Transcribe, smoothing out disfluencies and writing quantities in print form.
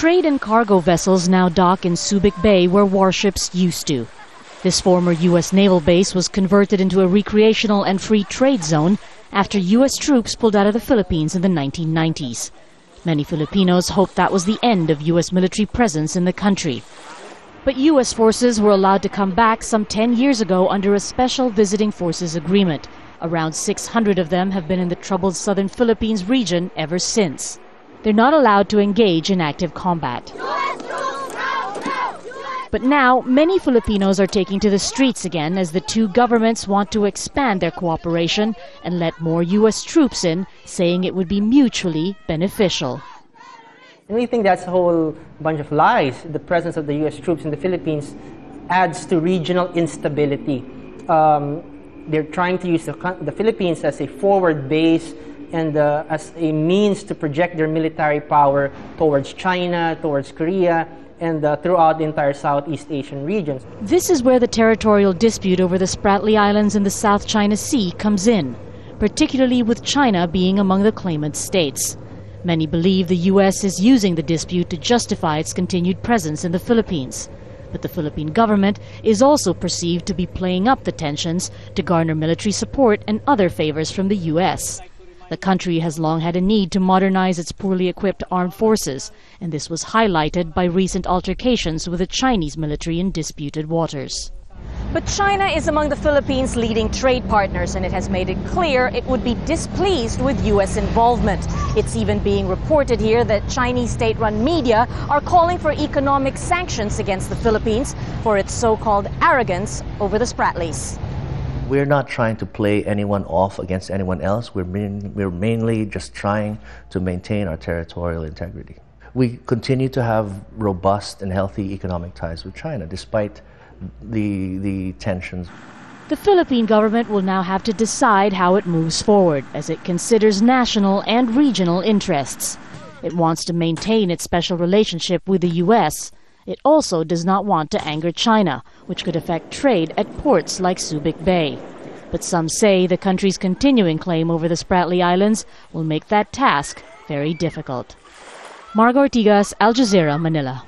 Trade and cargo vessels now dock in Subic Bay where warships used to. This former U.S. naval base was converted into a recreational and free trade zone after U.S. troops pulled out of the Philippines in the 1990s. Many Filipinos hoped that was the end of U.S. military presence in the country. But U.S. forces were allowed to come back some 10 years ago under a special visiting forces agreement. Around 600 of them have been in the troubled southern Philippines region ever since. They're not allowed to engage in active combat. But now, many Filipinos are taking to the streets again as the two governments want to expand their cooperation and let more U.S. troops in, saying it would be mutually beneficial. And we think that's a whole bunch of lies. The presence of the U.S. troops in the Philippines adds to regional instability. They're trying to use the Philippines as a forward base and as a means to project their military power towards China, towards Korea, and throughout the entire Southeast Asian region. This is where the territorial dispute over the Spratly Islands in the South China Sea comes in, particularly with China being among the claimant states. Many believe the U.S. is using the dispute to justify its continued presence in the Philippines. But the Philippine government is also perceived to be playing up the tensions to garner military support and other favors from the U.S. The country has long had a need to modernize its poorly equipped armed forces, and this was highlighted by recent altercations with the Chinese military in disputed waters. But China is among the Philippines' leading trade partners, and it has made it clear it would be displeased with U.S. involvement. It's even being reported here that Chinese state-run media are calling for economic sanctions against the Philippines for its so-called arrogance over the Spratlys. We're not trying to play anyone off against anyone else. We're mainly just trying to maintain our territorial integrity. We continue to have robust and healthy economic ties with China, despite the tensions. The Philippine government will now have to decide how it moves forward as it considers national and regional interests. It wants to maintain its special relationship with the U.S. It also does not want to anger China, which could affect trade at ports like Subic Bay. But some say the country's continuing claim over the Spratly Islands will make that task very difficult. Margo Ortigas, Al Jazeera, Manila.